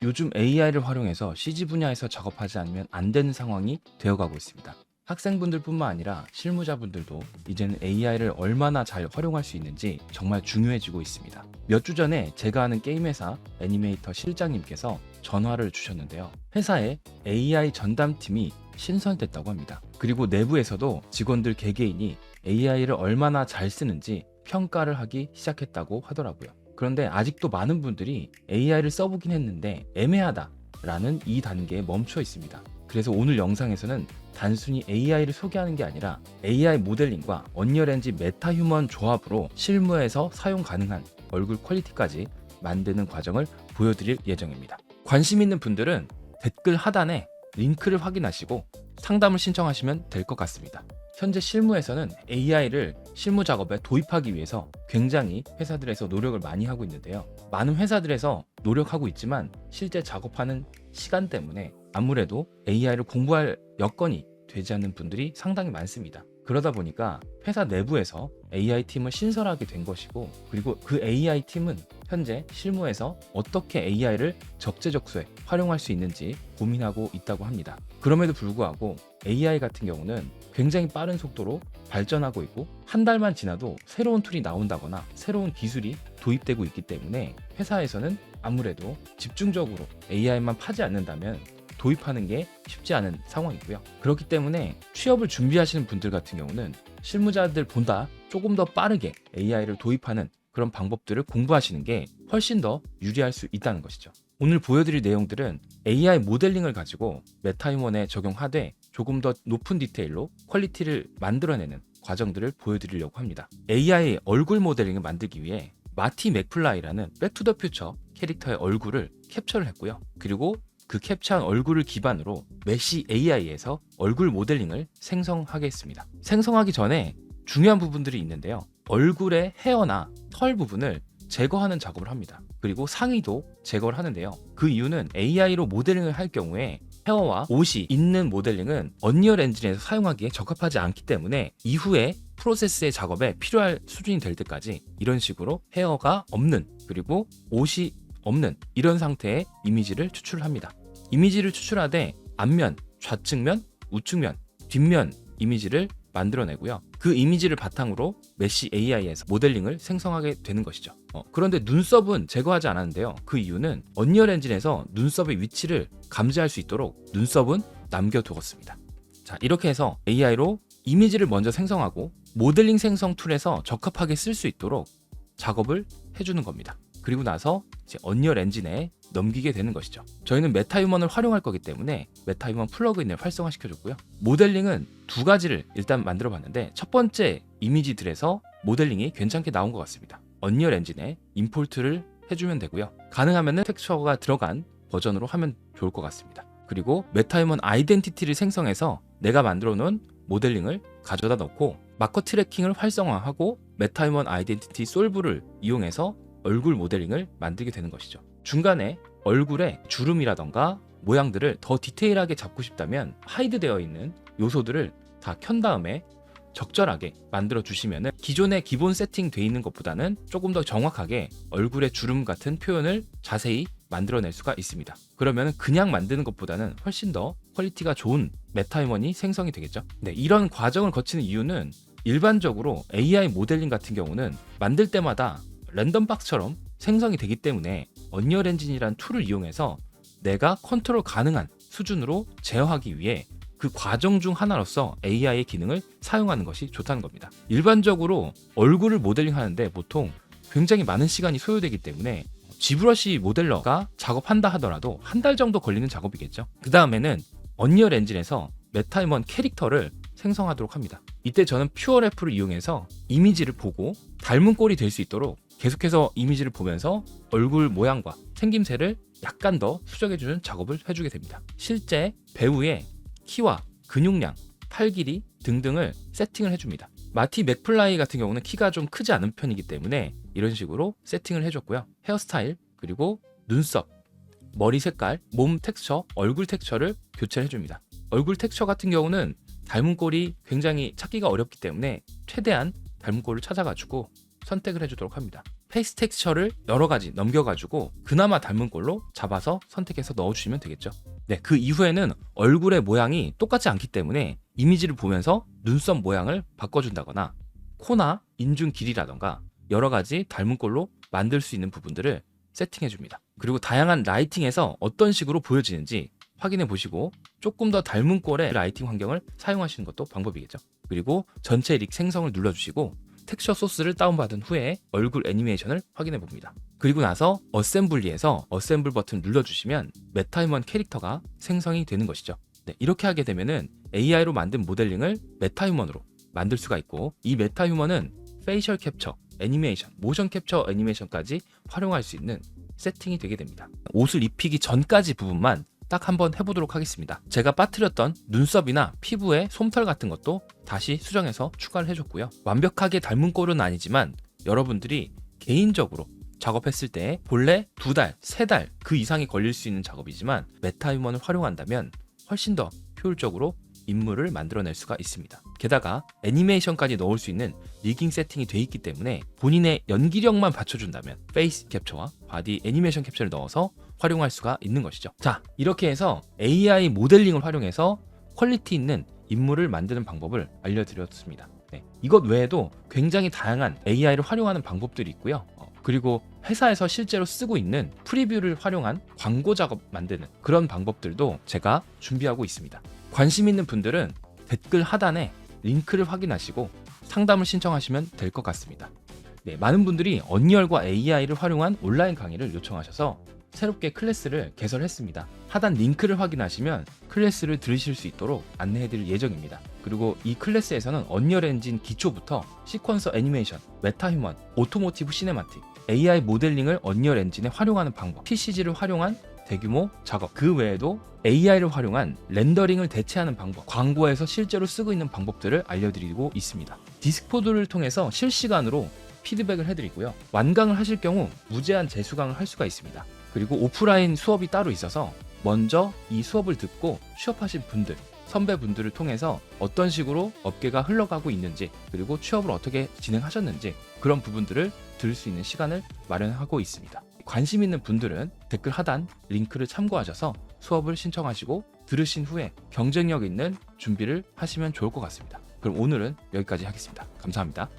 요즘 AI를 활용해서 CG 분야에서 작업하지 않으면 안 되는 상황이 되어가고 있습니다. 학생분들뿐만 아니라 실무자분들도 이제는 AI를 얼마나 잘 활용할 수 있는지 정말 중요해지고 있습니다. 몇 주 전에 제가 아는 게임회사 애니메이터 실장님께서 전화를 주셨는데요. 회사에 AI 전담팀이 신설됐다고 합니다. 그리고 내부에서도 직원들 개개인이 AI를 얼마나 잘 쓰는지 평가를 하기 시작했다고 하더라고요. 그런데 아직도 많은 분들이 AI를 써보긴 했는데 애매하다라는 이 단계에 멈춰 있습니다. 그래서 오늘 영상에서는 단순히 AI를 소개하는 게 아니라 AI 모델링과 언리얼 엔진 메타휴먼 조합으로 실무에서 사용 가능한 얼굴 퀄리티까지 만드는 과정을 보여드릴 예정입니다. 관심 있는 분들은 댓글 하단에 링크를 확인하시고 상담을 신청하시면 될 것 같습니다. 현재 실무에서는 AI를 실무 작업에 도입하기 위해서 굉장히 회사들에서 노력을 많이 하고 있는데요. 많은 회사들에서 노력하고 있지만 실제 작업하는 시간 때문에 아무래도 AI를 공부할 여건이 되지 않는 분들이 상당히 많습니다. 그러다 보니까 회사 내부에서 AI 팀을 신설하게 된 것이고, 그리고 그 AI 팀은 현재 실무에서 어떻게 AI를 적재적소에 활용할 수 있는지 고민하고 있다고 합니다. 그럼에도 불구하고 AI 같은 경우는 굉장히 빠른 속도로 발전하고 있고, 한 달만 지나도 새로운 툴이 나온다거나 새로운 기술이 도입되고 있기 때문에 회사에서는 아무래도 집중적으로 AI만 파지 않는다면 도입하는 게 쉽지 않은 상황이고요. 그렇기 때문에 취업을 준비하시는 분들 같은 경우는 실무자들보다 조금 더 빠르게 AI를 도입하는 그런 방법들을 공부하시는 게 훨씬 더 유리할 수 있다는 것이죠. 오늘 보여드릴 내용들은 AI 모델링을 가지고 메타휴먼에 적용하되 조금 더 높은 디테일로 퀄리티를 만들어내는 과정들을 보여드리려고 합니다. AI 얼굴 모델링을 만들기 위해 마티 맥플라이라는 백투더퓨처 캐릭터의 얼굴을 캡처를 했고요. 그리고 그 캡처한 얼굴을 기반으로 메시 AI에서 얼굴 모델링을 생성하겠습니다. 생성하기 전에 중요한 부분들이 있는데요. 얼굴의 헤어나 털 부분을 제거하는 작업을 합니다. 그리고 상의도 제거를 하는데요. 그 이유는 AI로 모델링을 할 경우에 헤어와 옷이 있는 모델링은 언리얼 엔진에서 사용하기에 적합하지 않기 때문에 이후에 프로세스의 작업에 필요할 수준이 될 때까지 이런 식으로 헤어가 없는, 그리고 옷이 없는 이런 상태의 이미지를 추출합니다. 이미지를 추출하되 앞면, 좌측면, 우측면, 뒷면 이미지를 만들어내고요. 그 이미지를 바탕으로 메시 AI에서 모델링을 생성하게 되는 것이죠. 그런데 눈썹은 제거하지 않았는데요. 그 이유는 언리얼 엔진에서 눈썹의 위치를 감지할 수 있도록 눈썹은 남겨두었습니다. 자, 이렇게 해서 AI로 이미지를 먼저 생성하고 모델링 생성 툴에서 적합하게 쓸 수 있도록 작업을 해주는 겁니다. 그리고 나서 이제 언리얼 엔진에 넘기게 되는 것이죠. 저희는 메타휴먼을 활용할 거기 때문에 메타휴먼 플러그인을 활성화시켜줬고요. 모델링은 두 가지를 일단 만들어 봤는데, 첫 번째 이미지들에서 모델링이 괜찮게 나온 것 같습니다. 언리얼 엔진에 임포트를 해주면 되고요. 가능하면 텍스처가 들어간 버전으로 하면 좋을 것 같습니다. 그리고 메타휴먼 아이덴티티를 생성해서 내가 만들어 놓은 모델링을 가져다 넣고 마커 트래킹을 활성화하고 메타휴먼 아이덴티티 솔브를 이용해서 얼굴 모델링을 만들게 되는 것이죠. 중간에 얼굴의 주름이라던가 모양들을 더 디테일하게 잡고 싶다면 하이드되어 있는 요소들을 다 켠 다음에 적절하게 만들어 주시면 기존에 기본 세팅되어 있는 것보다는 조금 더 정확하게 얼굴의 주름 같은 표현을 자세히 만들어낼 수가 있습니다. 그러면 그냥 만드는 것보다는 훨씬 더 퀄리티가 좋은 메타휴먼이 생성이 되겠죠. 네, 이런 과정을 거치는 이유는 일반적으로 AI 모델링 같은 경우는 만들 때마다 랜덤 박스처럼 생성이 되기 때문에 언리얼 엔진이라는 툴을 이용해서 내가 컨트롤 가능한 수준으로 제어하기 위해 그 과정 중 하나로서 AI의 기능을 사용하는 것이 좋다는 겁니다. 일반적으로 얼굴을 모델링 하는데 보통 굉장히 많은 시간이 소요되기 때문에 지브러시 모델러가 작업한다 하더라도 한 달 정도 걸리는 작업이겠죠. 그 다음에는 언리얼 엔진에서 메타휴먼 캐릭터를 생성하도록 합니다. 이때 저는 퓨어레프를 이용해서 이미지를 보고 닮은 꼴이 될 수 있도록 계속해서 이미지를 보면서 얼굴 모양과 생김새를 약간 더 수정해주는 작업을 해주게 됩니다. 실제 배우의 키와 근육량, 팔 길이 등등을 세팅을 해줍니다. 마티 맥플라이 같은 경우는 키가 좀 크지 않은 편이기 때문에 이런 식으로 세팅을 해줬고요. 헤어스타일, 그리고 눈썹, 머리 색깔, 몸 텍스처, 얼굴 텍스처를 교체를 해줍니다. 얼굴 텍스처 같은 경우는 닮은 꼴이 굉장히 찾기가 어렵기 때문에 최대한 닮은 꼴을 찾아가지고 선택을 해주도록 합니다. 페이스 텍스처를 여러 가지 넘겨가지고 그나마 닮은 꼴로 잡아서 선택해서 넣어주시면 되겠죠. 네, 그 이후에는 얼굴의 모양이 똑같지 않기 때문에 이미지를 보면서 눈썹 모양을 바꿔준다거나 코나 인중 길이라던가 여러 가지 닮은 꼴로 만들 수 있는 부분들을 세팅해줍니다. 그리고 다양한 라이팅에서 어떤 식으로 보여지는지 확인해 보시고 조금 더 닮은 꼴의 라이팅 환경을 사용하시는 것도 방법이겠죠. 그리고 전체 릭 생성을 눌러주시고 텍스처 소스를 다운받은 후에 얼굴 애니메이션을 확인해 봅니다. 그리고 나서 어셈블리에서 어셈블 버튼 눌러주시면 메타휴먼 캐릭터가 생성이 되는 것이죠. 네, 이렇게 하게 되면은 AI로 만든 모델링을 메타휴먼으로 만들 수가 있고, 이 메타휴먼은 페이셜 캡처, 애니메이션, 모션 캡처 애니메이션까지 활용할 수 있는 세팅이 되게 됩니다. 옷을 입히기 전까지 부분만 딱 한번 해보도록 하겠습니다. 제가 빠뜨렸던 눈썹이나 피부의 솜털 같은 것도 다시 수정해서 추가를 해줬고요. 완벽하게 닮은 꼴은 아니지만 여러분들이 개인적으로 작업했을 때 본래 2달, 3달 그 이상이 걸릴 수 있는 작업이지만 메타휴먼을 활용한다면 훨씬 더 효율적으로 인물을 만들어낼 수가 있습니다. 게다가 애니메이션까지 넣을 수 있는 리깅 세팅이 돼 있기 때문에 본인의 연기력만 받쳐준다면 페이스 캡처와 바디 애니메이션 캡처를 넣어서 활용할 수가 있는 것이죠. 자, 이렇게 해서 AI 모델링을 활용해서 퀄리티 있는 인물을 만드는 방법을 알려드렸습니다. 네, 이것 외에도 굉장히 다양한 AI를 활용하는 방법들이 있고요. 그리고 회사에서 실제로 쓰고 있는 프리뷰를 활용한 광고 작업 만드는 그런 방법들도 제가 준비하고 있습니다. 관심 있는 분들은 댓글 하단에 링크를 확인하시고 상담을 신청하시면 될 것 같습니다. 네, 많은 분들이 언리얼과 AI를 활용한 온라인 강의를 요청하셔서 새롭게 클래스를 개설했습니다. 하단 링크를 확인하시면 클래스를 들으실 수 있도록 안내해드릴 예정입니다. 그리고 이 클래스에서는 언리얼 엔진 기초부터 시퀀서 애니메이션, 메타휴먼, 오토모티브 시네마틱, AI 모델링을 언리얼 엔진에 활용하는 방법, PCG를 활용한 대규모 작업, 그 외에도 AI를 활용한 렌더링을 대체하는 방법, 광고에서 실제로 쓰고 있는 방법들을 알려드리고 있습니다. 디스코드를 통해서 실시간으로 피드백을 해드리고요. 완강을 하실 경우 무제한 재수강을 할 수가 있습니다. 그리고 오프라인 수업이 따로 있어서 먼저 이 수업을 듣고 취업하신 분들, 선배분들을 통해서 어떤 식으로 업계가 흘러가고 있는지, 그리고 취업을 어떻게 진행하셨는지 그런 부분들을 들을 수 있는 시간을 마련하고 있습니다. 관심 있는 분들은 댓글 하단 링크를 참고하셔서 수업을 신청하시고 들으신 후에 경쟁력 있는 준비를 하시면 좋을 것 같습니다. 그럼 오늘은 여기까지 하겠습니다. 감사합니다.